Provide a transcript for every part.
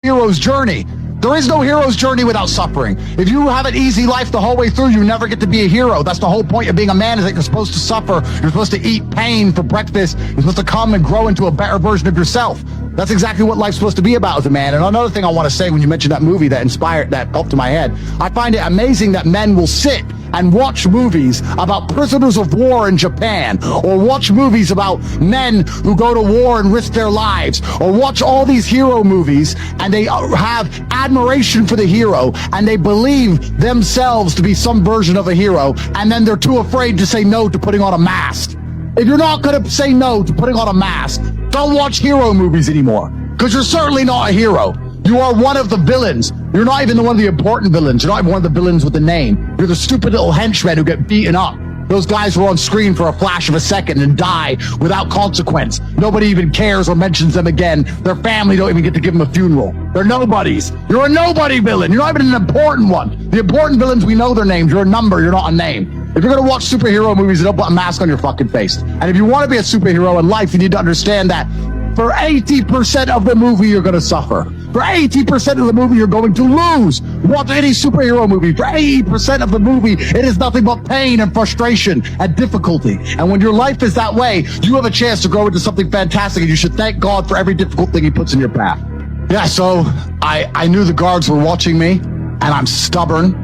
hero's journey. There is no hero's journey without suffering. If you have an easy life the whole way through, you never get to be a hero. That's the whole point of being a man, is that you're supposed to suffer. You're supposed to eat pain for breakfast. You're supposed to come and grow into a better version of yourself. That's exactly what life's supposed to be about as a man. And another thing I want to say, when you mentioned that movie that popped to my head, I find it amazing that men will sit and watch movies about prisoners of war in Japan, or watch movies about men who go to war and risk their lives, or watch all these hero movies, and they have admiration for the hero, and they believe themselves to be some version of a hero, and then they're too afraid to say no to putting on a mask. If you're not going to say no to putting on a mask, don't watch hero movies anymore, because you're certainly not a hero. You are one of the villains. You're not even one of the important villains. You're not even one of the villains with the name. You're the stupid little henchmen who get beaten up. Those guys who are on screen for a flash of a second and die without consequence. Nobody even cares or mentions them again. Their family don't even get to give them a funeral. They're nobodies. You're a nobody villain. You're not even an important one. The important villains, we know their names. You're a number. You're not a name. If you're going to watch superhero movies, you don't put a mask on your fucking face. And if you want to be a superhero in life, you need to understand that for 80% of the movie, you're going to suffer. For 80% of the movie, you're going to lose. Watch any superhero movie. For 80% of the movie, it is nothing but pain and frustration and difficulty. And when your life is that way, you have a chance to grow into something fantastic, and you should thank God for every difficult thing he puts in your path. Yeah, so I knew the guards were watching me, and I'm stubborn,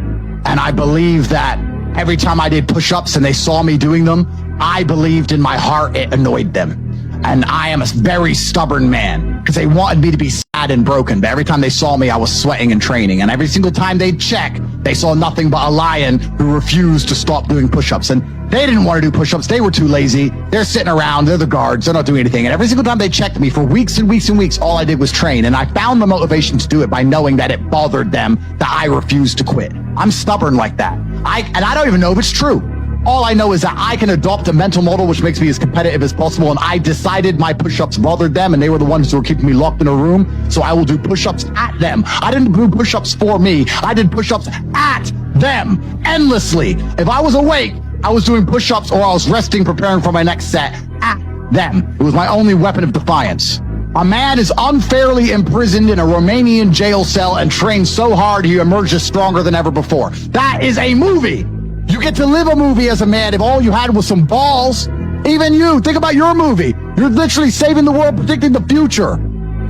and I believe that every time I did push-ups and they saw me doing them, I believed in my heart it annoyed them. And I am a very stubborn man, because they wanted me to be sad and broken. But every time they saw me, I was sweating and training. And every single time they'd check, they saw nothing but a lion who refused to stop doing push-ups. And they didn't want to do push-ups. They were too lazy. They're sitting around. They're the guards. They're not doing anything. And every single time they checked me for weeks and weeks and weeks, all I did was train. And I found the motivation to do it by knowing that it bothered them that I refused to quit. I'm stubborn like that. And I don't even know if it's true. All I know is that I can adopt a mental model which makes me as competitive as possible, and I decided my push-ups bothered them, and they were the ones who were keeping me locked in a room, so I will do push-ups at them. I didn't do push-ups for me. I did push-ups at them endlessly. If I was awake, I was doing push-ups, or I was resting, preparing for my next set at them. It was my only weapon of defiance. A man is unfairly imprisoned in a Romanian jail cell and trained so hard he emerges stronger than ever before. That is a movie. You get to live a movie as a man if all you had was some balls. Even you, think about your movie. You're literally saving the world, predicting the future.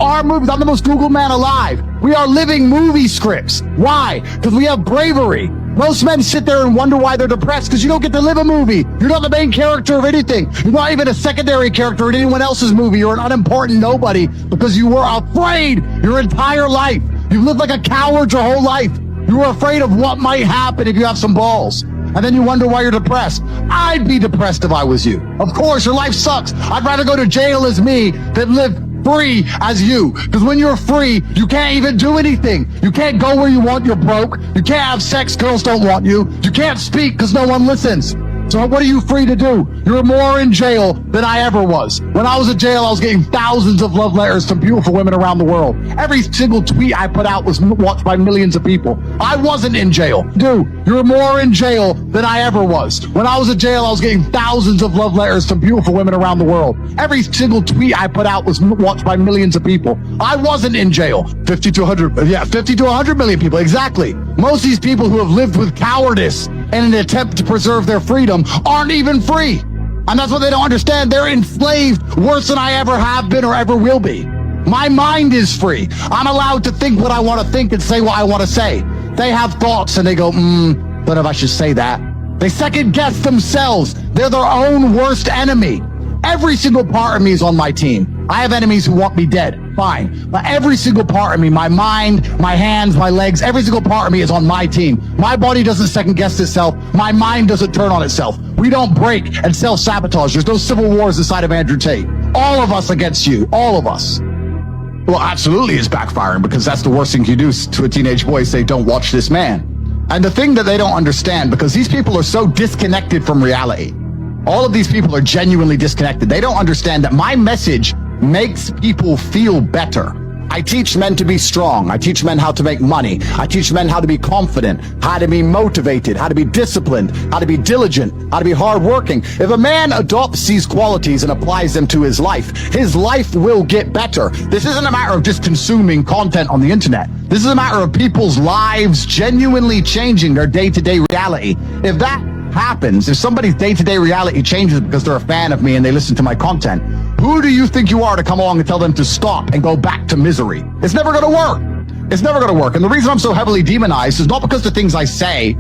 Our movies, I'm the most Googled man alive. We are living movie scripts. Why? Because we have bravery. Most men sit there and wonder why they're depressed, because you don't get to live a movie. You're not the main character of anything. You're not even a secondary character in anyone else's movie. You're an unimportant nobody because you were afraid your entire life. You've lived like a coward your whole life. You were afraid of what might happen if you have some balls. And then you wonder why you're depressed. I'd be depressed if I was you. Of course, your life sucks. I'd rather go to jail as me than live free as you. Because when you're free, you can't even do anything. You can't go where you want, you're broke. You can't have sex, girls don't want you. You can't speak because no one listens. So what are you free to do? You're more in jail than I ever was. When I was in jail, I was getting thousands of love letters from beautiful women around the world. Every single tweet I put out was watched by millions of people. I wasn't in jail. Dude, you're more in jail than I ever was. When I was in jail, I was getting thousands of love letters from beautiful women around the world. Every single tweet I put out was watched by millions of people. I wasn't in jail. 50 to 100 million people, exactly. Most of these people who have lived with cowardice in an attempt to preserve their freedom aren't even free. And that's what they don't understand. They're enslaved worse than I ever have been or ever will be. My mind is free. I'm allowed to think what I want to think and say what I want to say. They have thoughts and they go, don't know if I should say that. They second guess themselves. They're their own worst enemy. Every single part of me is on my team. I have enemies who want me dead. Fine. But every single part of me, my mind, my hands, my legs, every single part of me is on my team. My body doesn't second guess itself. My mind doesn't turn on itself. We don't break and self-sabotage. There's no civil wars inside of Andrew Tate. All of us against you. All of us. Well, absolutely it's backfiring, because that's the worst thing you do to a teenage boy, say, don't watch this man. And the thing that they don't understand, because these people are so disconnected from reality. All of these people are genuinely disconnected. They don't understand that my message makes people feel better. I teach men to be strong. I teach men how to make money. I teach men how to be confident, how to be motivated, how to be disciplined, how to be diligent, how to be hardworking. If a man adopts these qualities and applies them to his life will get better. This isn't a matter of just consuming content on the internet. This is a matter of people's lives genuinely changing their day-to-day reality. If that happens, if somebody's day-to-day reality changes because they're a fan of me and they listen to my content, who do you think you are to come along and tell them to stop and go back to misery? It's never going to work. It's never going to work. And the reason I'm so heavily demonized is not because the things I say,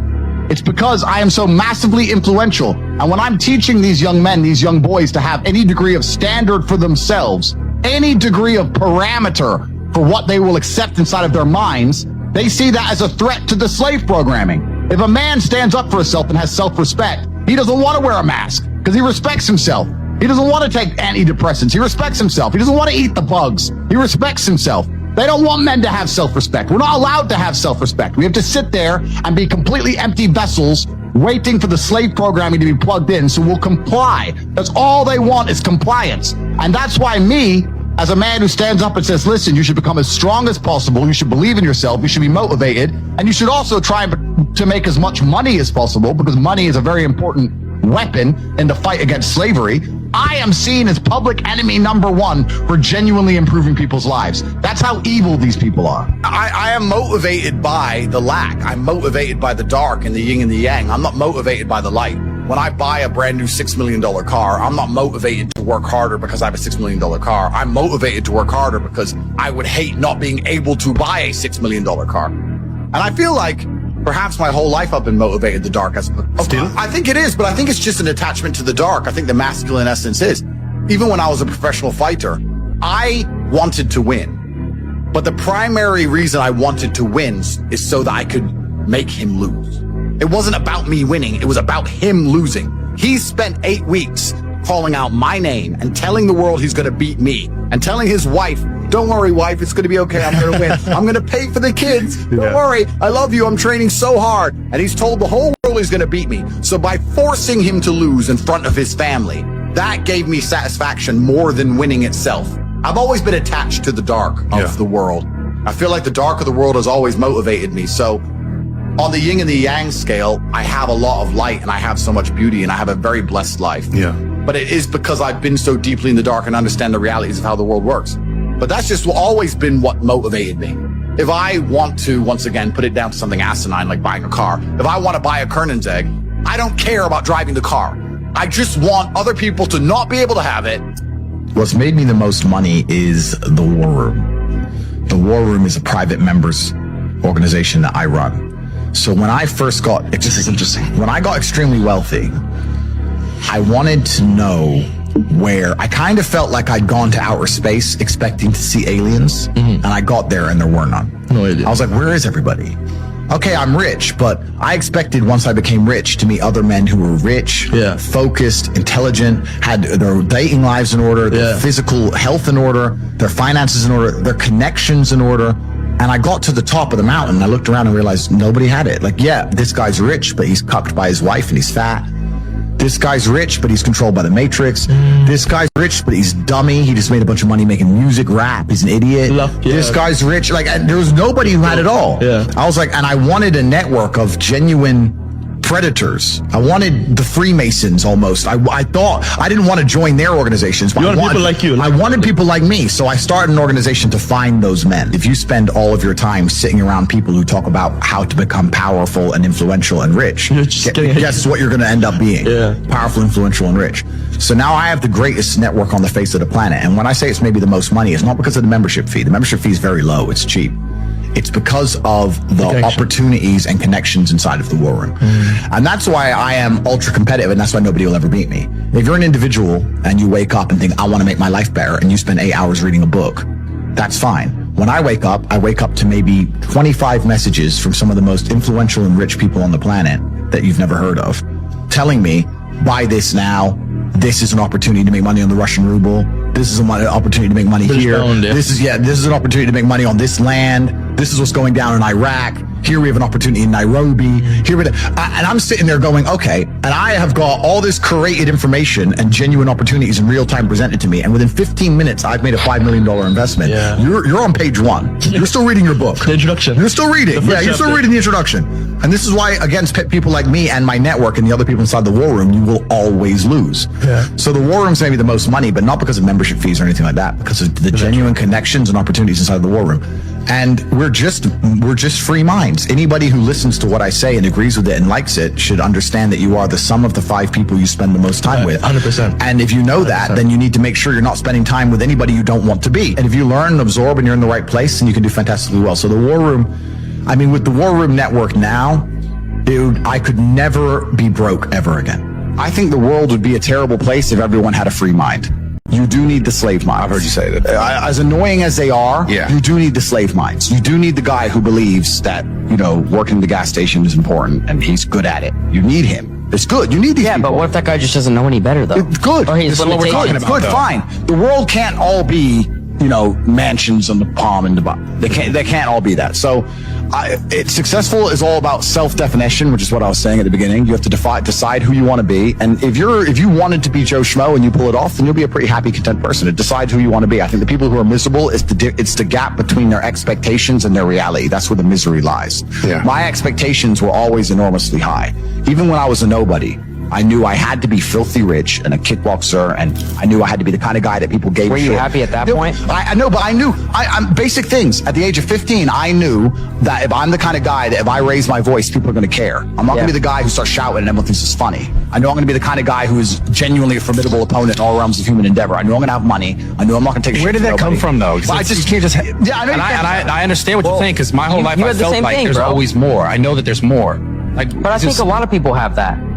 it's because I am so massively influential. And when I'm teaching these young men, these young boys to have any degree of standard for themselves, any degree of parameter for what they will accept inside of their minds, they see that as a threat to the slave programming. If a man stands up for himself and has self-respect, he doesn't want to wear a mask because he respects himself. He doesn't want to take antidepressants. He respects himself. He doesn't want to eat the bugs. He respects himself. They don't want men to have self-respect. We're not allowed to have self-respect. We have to sit there and be completely empty vessels waiting for the slave programming to be plugged in, so we'll comply. That's all they want is compliance. And that's why me, as a man who stands up and says, listen, you should become as strong as possible. You should believe in yourself. You should be motivated. And you should also try to make as much money as possible, because money is a very important weapon in the fight against slavery. I am seen as public enemy number one for genuinely improving people's lives. That's how evil these people are. I am motivated by the lack. I'm motivated by the dark and the yin and the yang. I'm not motivated by the light. When I buy a brand new $6 million car, I'm not motivated to work harder because I have a $6 million car. I'm motivated to work harder because I would hate not being able to buy a $6 million car. And I feel like perhaps my whole life I've been motivated the dark. Still? I think it is, but I think it's just an attachment to the dark. I think the masculine essence is. Even when I was a professional fighter, I wanted to win. But the primary reason I wanted to win is so that I could make him lose. It wasn't about me winning. It was about him losing. He spent 8 weeks calling out my name and telling the world he's going to beat me, and telling his wife, don't worry, wife, it's going to be okay. I'm going to win. I'm going to pay for the kids. Don't worry. I love you. I'm training so hard. And he's told the whole world he's going to beat me. So by forcing him to lose in front of his family, that gave me satisfaction more than winning itself. I've always been attached to the dark of the world. I feel like the dark of the world has always motivated me. So on the yin and the yang scale, I have a lot of light and I have so much beauty and I have a very blessed life. Yeah. But it is because I've been so deeply in the dark and understand the realities of how the world works. But that's just always been what motivated me. If I want to, once again, put it down to something asinine like buying a car, if I want to buy a Koenigsegg, I don't care about driving the car. I just want other people to not be able to have it. What's made me the most money is the War Room. The War Room is a private members organization that I run. So when I first got, this is interesting, when I got extremely wealthy, I wanted to know where, I kind of felt like I'd gone to outer space expecting to see aliens, and I got there and there were none. No idea. I was like, where is everybody? Okay, I'm rich, but I expected once I became rich to meet other men who were rich, focused, intelligent, had their dating lives in order, their physical health in order, their finances in order, their connections in order. And I got to the top of the mountain and I looked around and realized nobody had it. Like, yeah, this guy's rich, but he's cucked by his wife and he's fat. This guy's rich, but he's controlled by the Matrix. This guy's rich, but he's dummy. He just made a bunch of money making music, rap. He's an idiot. This guy's rich. Like, there was nobody who had it all. I was like, and I wanted a network of genuine predators. I wanted the Freemasons almost. I thought, I didn't want to join their organizations. But you wanted people like you. I wanted people like me. So I started an organization to find those men. If you spend all of your time sitting around people who talk about how to become powerful and influential and rich, guess what you're going to end up being? Powerful, influential, and rich. So now I have the greatest network on the face of the planet. And when I say it's maybe the most money, it's not because of the membership fee. The membership fee is very low. It's cheap. It's because of the opportunities and connections inside of the War Room. And that's why I am ultra competitive, and that's why nobody will ever beat me. If you're an individual and you wake up and think, I want to make my life better, and you spend 8 hours reading a book, that's fine. When I wake up to maybe 25 messages from some of the most influential and rich people on the planet that you've never heard of, telling me, buy this now, this is an opportunity to make money on the Russian ruble, this is an opportunity to make money here, this is an opportunity to make money on this land, this is what's going down in Iraq. Here we have an opportunity in Nairobi. And I'm sitting there going, okay, and I have got all this curated information and genuine opportunities in real time presented to me. And within 15 minutes, I've made a $5 million investment. Yeah. You're on page 1. You're still reading your book. The introduction. You're still reading. Yeah, you're still reading the introduction. And this is why, against people like me and my network and the other people inside the war room, you will always lose. Yeah. So the war room's maybe the most money, but not because of membership fees or anything like that, because of the genuine connections and opportunities inside the war room. And we're just free minds. Anybody who listens to what I say and agrees with it and likes it should understand that you are the sum of the 5 people you spend the most time with. 100%. And if you know that, then you need to make sure you're not spending time with anybody you don't want to be. And if you learn and absorb and you're in the right place, then you can do fantastically well. So the war room, I mean, with the war room network now, dude, I could never be broke ever again. I think the world would be a terrible place if everyone had a free mind. You do need the slave minds. I've heard you say that. As annoying as they are, you do need the slave minds. You do need the guy who believes that, working the gas station is important and he's good at it. You need him. It's good. You need these people. But what if that guy just doesn't know any better, though? It's good. Or he's what we're talking about. Good, fine. The world can't all be, mansions on the Palm and Dubai. They can't all be that. So successful is all about self-definition, which is what I was saying at the beginning. You have to decide who you want to be. And if you wanted to be Joe Schmo and you pull it off, then you'll be a pretty happy, content person. Decide who you want to be. I think the people who are miserable, it's the gap between their expectations and their reality. That's where the misery lies. Yeah. My expectations were always enormously high. Even when I was a nobody, I knew I had to be filthy rich and a kickboxer, and I knew I had to be the kind of guy that people gave a shit. Were you happy at that point? I know, but I knew I'm basic things. At the age of 15, I knew that if I'm the kind of guy that if I raise my voice, people are going to care. I'm not going to be the guy who starts shouting and everyone thinks it's funny. I know I'm going to be the kind of guy who is genuinely a formidable opponent in all realms of human endeavor. I know I'm going to have money. I know I'm not going to take a shit. Where did that come from, though? I just can't just. Yeah, I know. And I understand what you're saying, because my whole life I felt like there's always more. I know that there's more. But I think a lot of people have that.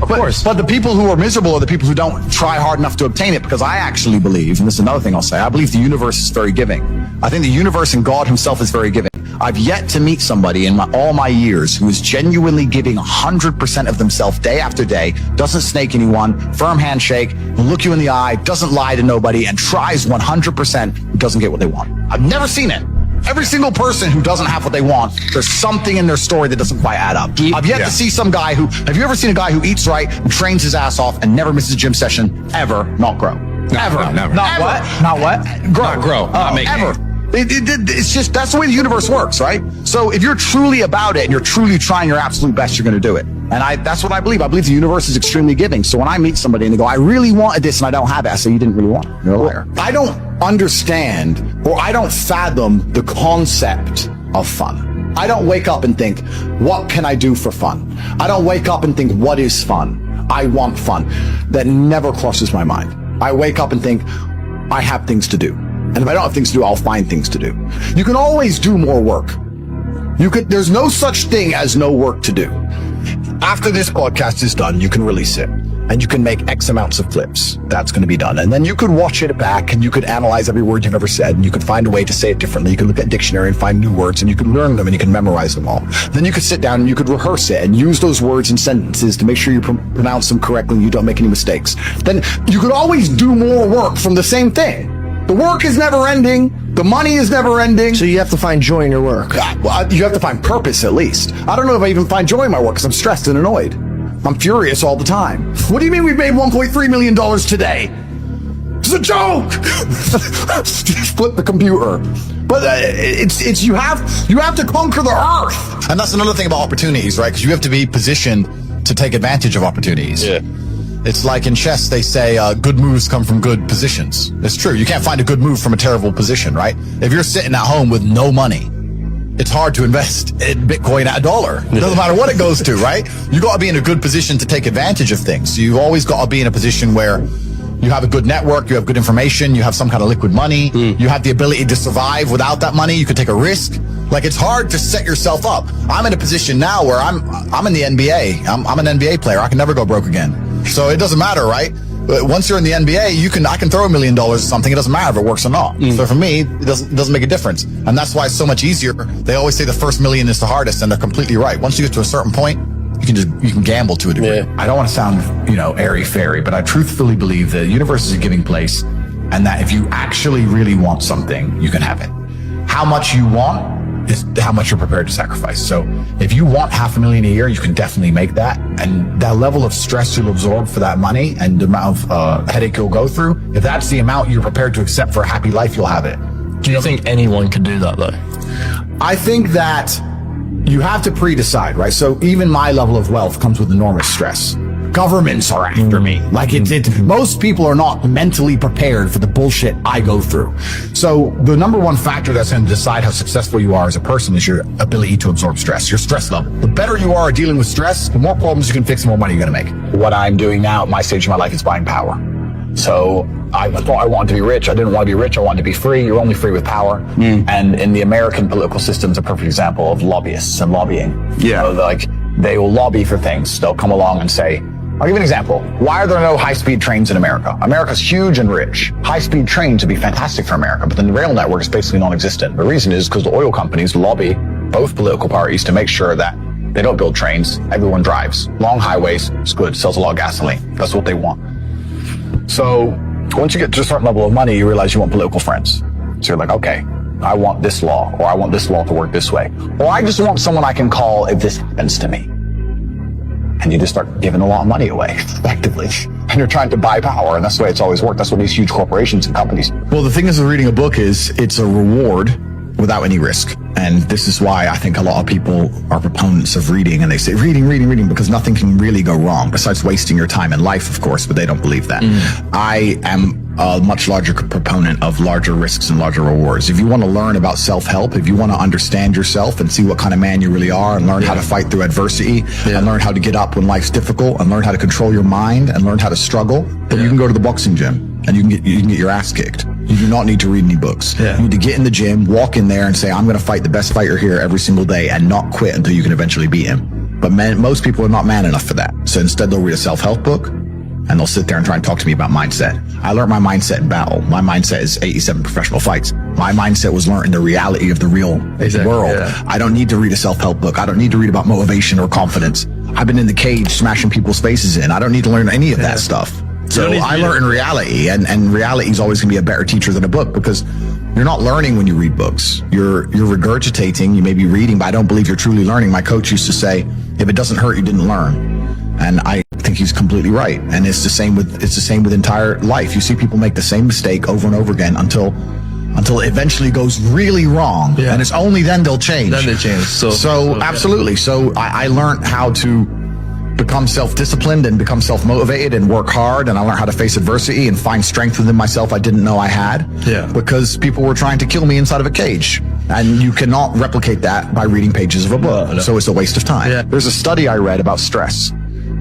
Of course. But the people who are miserable are the people who don't try hard enough to obtain it, because I actually believe, and this is another thing I'll say, I believe the universe is very giving. I think the universe and God himself is very giving. I've yet to meet somebody in all my years who is genuinely giving 100% of themselves day after day, doesn't snake anyone, firm handshake, look you in the eye, doesn't lie to nobody, and tries 100%, who doesn't get what they want. I've never seen it. Every single person who doesn't have what they want, there's something in their story that doesn't quite add up. I've yet to see some guy have you ever seen a guy who eats right and trains his ass off and never misses a gym session, ever not grow? Ever. No, never. Not ever. What? Not what? Grow. Not grow. Not make ever. It's just, that's the way the universe works, right? So if you're truly about it and you're truly trying your absolute best, you're going to do it. And that's what I believe. I believe the universe is extremely giving. So when I meet somebody and they go, I really wanted this and I don't have it, I say, you didn't really want it. You're a liar. I don't understand, or I don't fathom the concept of fun. I don't wake up and think, what can I do for fun? I don't wake up and think, what is fun? I want fun. That never crosses my mind. I wake up and think, I have things to do. And if I don't have things to do, I'll find things to do. You can always do more work. There's no such thing as no work to do. After this podcast is done, you can release it and you can make X amounts of clips. That's going to be done. And then you could watch it back and you could analyze every word you've ever said and you could find a way to say it differently. You could look at a dictionary and find new words and you can learn them and you can memorize them all. Then you could sit down and you could rehearse it and use those words and sentences to make sure you pronounce them correctly and you don't make any mistakes. Then you could always do more work from the same thing. The work is never ending. The money is never ending. So you have to find joy in your work. Well, you have to find purpose at least. I don't know if I even find joy in my work because I'm stressed and annoyed. I'm furious all the time. What do you mean we've made $1.3 million today? It's a joke. Flip the computer. But it's you have to conquer the earth. And that's another thing about opportunities, right? Because you have to be positioned to take advantage of opportunities. Yeah. It's like in chess, they say good moves come from good positions. It's true. You can't find a good move from a terrible position, right? If you're sitting at home with no money, it's hard to invest in Bitcoin at $1. It doesn't matter what it goes to, right? You got to be in a good position to take advantage of things. You've always got to be in a position where you have a good network, you have good information, you have some kind of liquid money, you have the ability to survive without that money, you could take a risk. Like, it's hard to set yourself up. I'm in a position now where I'm in the NBA. I'm an NBA player. I can never go broke again. So it doesn't matter, right? But once you're in the NBA, I can throw $1 million or something. It doesn't matter if it works or not. So for me, it doesn't make a difference. And that's why it's so much easier. They always say the first million is the hardest, and they're completely right. Once you get to a certain point, you can gamble to a degree. Yeah. I don't want to sound, airy-fairy, but I truthfully believe the universe is a giving place, and that if you actually really want something, you can have it. How much you want is how much you're prepared to sacrifice. So if you want $500,000 a year, you can definitely make that. And that level of stress you'll absorb for that money and the amount of headache you'll go through, if that's the amount you're prepared to accept for a happy life, you'll have it. Do you think anyone could do that though? I think that you have to pre-decide, right? So even my level of wealth comes with enormous stress. Governments are after me. Like most people are not mentally prepared for the bullshit I go through. So the number one factor that's going to decide how successful you are as a person is your ability to absorb stress, your stress level. The better you are at dealing with stress, the more problems you can fix, the more money you're going to make. What I'm doing now at my stage of my life is buying power. So I thought I wanted to be rich. I didn't want to be rich. I wanted to be free. You're only free with power. And in the American political system is a perfect example of lobbyists and lobbying. Yeah. You know, like they will lobby for things. They'll come along and say, I'll give you an example. Why are there no high-speed trains in America? America's huge and rich. High-speed trains would be fantastic for America, but the rail network is basically non-existent. The reason is because the oil companies lobby both political parties to make sure that they don't build trains. Everyone drives. Long highways, it's good, sells a lot of gasoline. That's what they want. So once you get to a certain level of money, you realize you want political friends. So you're like, okay, I want this law, or I want this law to work this way. Or I just want someone I can call if this happens to me. And you just start giving a lot of money away, effectively. And you're trying to buy power, and that's the way it's always worked. That's what these huge corporations and companies. Well, the thing is with reading a book is it's a reward without any risk. And this is why I think a lot of people are proponents of reading, and they say reading, because nothing can really go wrong besides wasting your time in life, of course, but they don't believe that. I am a much larger proponent of larger risks and larger rewards. If you want to learn about self-help, if you want to understand yourself and see what kind of man you really are and learn how to fight through adversity and learn how to get up when life's difficult and learn how to control your mind and learn how to struggle, then you can go to the boxing gym and you can get your ass kicked. You do not need to read any books. You need to get in the gym, walk in there and say, I'm going to fight the best fighter here every single day and not quit until you can eventually beat him. But most people are not man enough for that. So instead they'll read a self-help book and they'll sit there and try and talk to me about mindset. I learned my mindset in battle. My mindset is 87 professional fights. My mindset was learning the reality of the real world. I don't need to read a self-help book. I don't need to read about motivation or confidence. I've been in the cage smashing people's faces in. I don't need to learn any of that stuff. So I learn in reality, and reality is always going to be a better teacher than a book, because you're not learning when you read books. You're regurgitating. You may be reading, but I don't believe you're truly learning. My coach used to say, if it doesn't hurt, you didn't learn. And I think he's completely right. And it's the same with entire life. You see people make the same mistake over and over again until it eventually goes really wrong. And it's only then they'll change. Then they change. So absolutely. So I learned how to become self-disciplined and become self-motivated and work hard, and I learned how to face adversity and find strength within myself I didn't know I had, because people were trying to kill me inside of a cage, and you cannot replicate that by reading pages of a book. So it's a waste of time. There's a study I read about stress,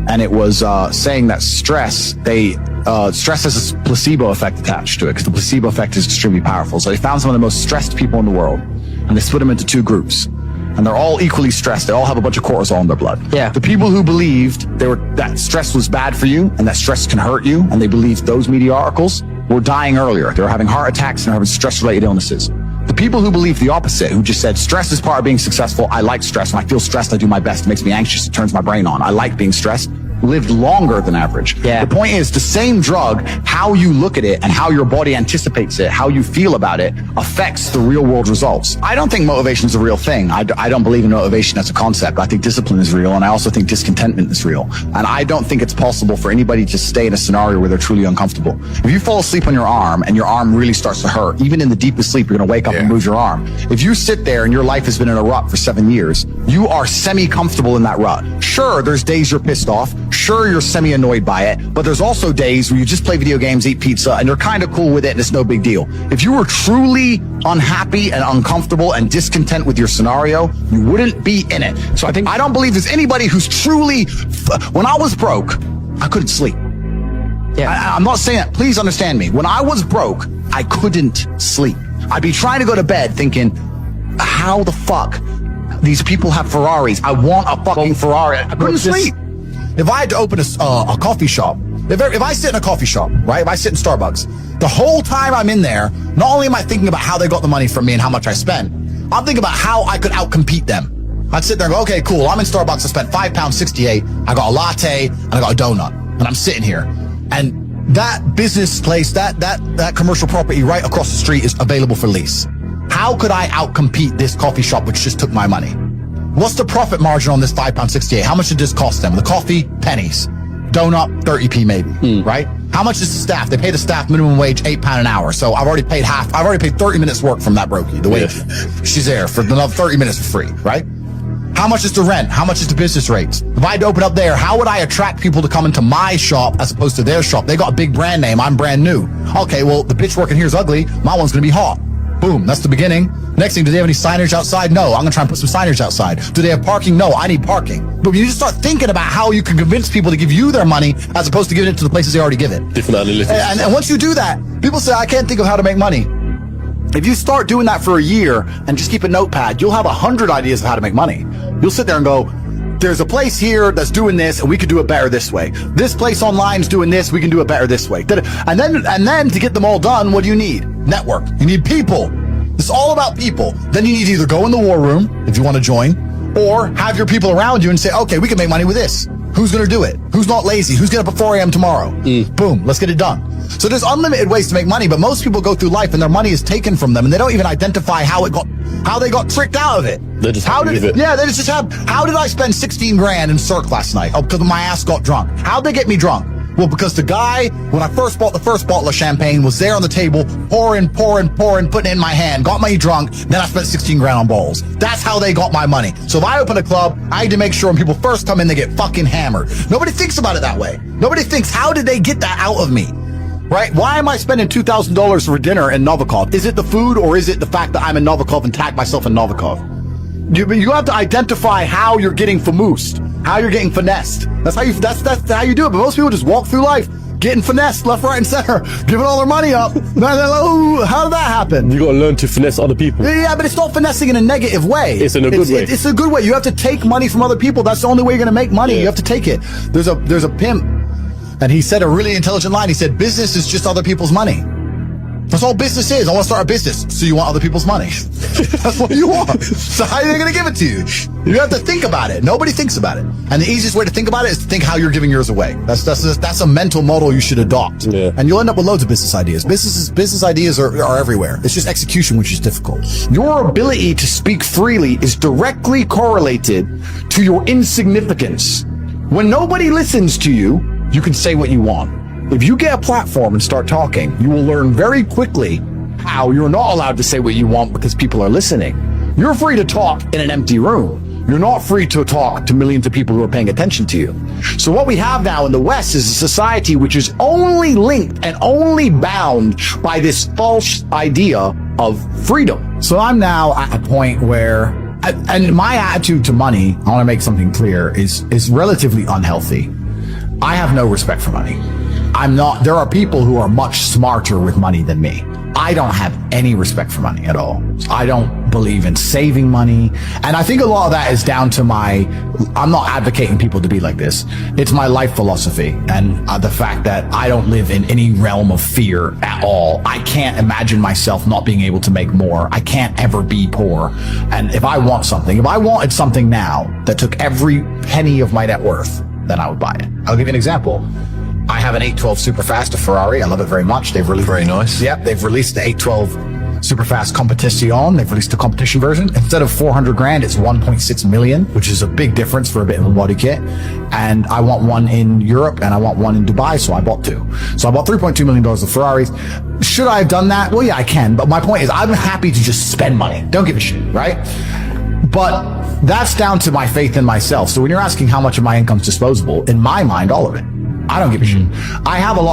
and it was saying that stress has a placebo effect attached to it, because the placebo effect is extremely powerful. So they found some of the most stressed people in the world, and they split them into two groups. And they're all equally stressed. They all have a bunch of cortisol in their blood. The people who believed that stress was bad for you and that stress can hurt you, and they believed those media articles, were dying earlier. They were having heart attacks and having stress-related illnesses. The people who believed the opposite, who just said, stress is part of being successful. I like stress. When I feel stressed, I do my best. It makes me anxious. It turns my brain on. I like being stressed. Lived longer than average. The point is, the same drug, how you look at it and how your body anticipates it, how you feel about it, affects the real world results. I don't think motivation is a real thing. I don't believe in motivation as a concept. I think discipline is real, and I also think discontentment is real. And I don't think it's possible for anybody to stay in a scenario where they're truly uncomfortable. If you fall asleep on your arm and your arm really starts to hurt, even in the deepest sleep, you're going to wake up and move your arm. If you sit there and your life has been in a rut for 7 years, you are semi-comfortable in that rut. Sure, there's days you're pissed off. Sure, you're semi-annoyed by it, but there's also days where you just play video games, eat pizza, and you're kind of cool with it, and it's no big deal. If you were truly unhappy and uncomfortable and discontent with your scenario, you wouldn't be in it. So I don't believe there's anybody who's truly... When I was broke, I couldn't sleep. I'm not saying that. Please understand me. When I was broke, I couldn't sleep. I'd be trying to go to bed thinking, how the fuck these people have Ferraris? I want a fucking Ferrari. I couldn't sleep. If I had to open a coffee shop, if I sit in a coffee shop, right? If I sit in Starbucks, the whole time I'm in there, not only am I thinking about how they got the money from me and how much I spent, I'm thinking about how I could outcompete them. I'd sit there and go, okay, cool. I'm in Starbucks. I spent £5.68. I got a latte and I got a donut, and I'm sitting here. And that business place, that commercial property right across the street is available for lease. how could I outcompete this coffee shop which just took my money? What's the profit margin on this £5.68? How much did this cost them? The coffee, pennies. Donut, 30p maybe, right? How much is the staff? They pay the staff minimum wage £8 an hour. So I've already paid half. I've already paid 30 minutes work from that brokey. The way she's there for another 30 minutes for free, right? How much is the rent? How much is the business rates? If I had to open up there, how would I attract people to come into my shop as opposed to their shop? They got a big brand name. I'm brand new. Okay, well, the bitch working here is ugly. My one's going to be hot. Boom. That's the beginning. Next thing, do they have any signage outside? No. I'm going to try and put some signage outside. Do they have parking? No. I need parking. But when you just start thinking about how you can convince people to give you their money as opposed to giving it to the places they already give it. Different analytics. And once you do that, people say, I can't think of how to make money. If you start doing that for a year and just keep a notepad, you'll have 100 ideas of how to make money. You'll sit there and go, there's a place here that's doing this and we could do it better this way. This place online is doing this, we can do it better this way. And then to get them all done, what do you need? Network. You need people. It's all about people. Then you need to either go in the war room if you want to join, or have your people around you and say, okay, we can make money with this. Who's going to do it? Who's not lazy? Who's getting up at 4 a.m. tomorrow? Boom, let's get it done. So there's unlimited ways to make money, but most people go through life and their money is taken from them and they don't even identify how they got tricked out of it. They just how did I spend 16 grand in Cirque last night? Oh, because my ass got drunk. How'd they get me drunk? Well, because the guy, when I first bought the first bottle of champagne, was there on the table, pouring, putting it in my hand, got me drunk, then I spent 16 grand on balls. That's how they got my money. So if I open a club, I need to make sure when people first come in, they get fucking hammered. Nobody thinks about it that way. Nobody thinks, how did they get that out of me? Right? Why am I spending $2,000 for dinner in Novikov? Is it the food or is it the fact that I'm in Novikov and tag myself in Novikov? You have to identify how you're getting famoosed, how you're getting finessed. That's how you do it. But most people just walk through life getting finessed left, right, and center, giving all their money up. How did that happen? You got to learn to finesse other people. Yeah, but it's not finessing in a negative way. It's in a good way. It's a good way. You have to take money from other people. That's the only way you're going to make money. Yeah. You have to take it. There's a pimp, and he said a really intelligent line. He said, business is just other people's money. That's all business is. I want to start a business. So you want other people's money. That's what you want. So how are they going to give it to you? You have to think about it. Nobody thinks about it. And the easiest way to think about it is to think how you're giving yours away. That's a mental model you should adopt. Yeah. And you'll end up with loads of business ideas. Business ideas are everywhere. It's just execution which is difficult. Your ability to speak freely is directly correlated to your insignificance. When nobody listens to you, you can say what you want. If you get a platform and start talking, you will learn very quickly how you're not allowed to say what you want because people are listening. You're free to talk in an empty room. You're not free to talk to millions of people who are paying attention to you. So what we have now in the West is a society which is only linked and only bound by this false idea of freedom. So I'm now at a point where, and my attitude to money, I want to make something clear, is relatively unhealthy. I have no respect for money. There are people who are much smarter with money than me. I don't have any respect for money at all. I don't believe in saving money. And I think a lot of that is down to I'm not advocating people to be like this. It's my life philosophy and the fact that I don't live in any realm of fear at all. I can't imagine myself not being able to make more. I can't ever be poor. And if I wanted something now that took every penny of my net worth, then I would buy it. I'll give you an example. I have an 812 Superfast, a Ferrari. I love it very much. They've released very nice. Yep, they've released the 812 Superfast Competition. They've released the competition version. Instead of 400 grand, it's 1.6 million, which is a big difference for a bit of a body kit. And I want one in Europe and I want one in Dubai, so I bought two. So I bought $3.2 million of Ferraris. Should I have done that? Well, yeah, I can. But my point is, I'm happy to just spend money. Don't give a shit, right? But that's down to my faith in myself. So when you're asking how much of my income is disposable, in my mind, all of it. I don't give a shit. I have a lot of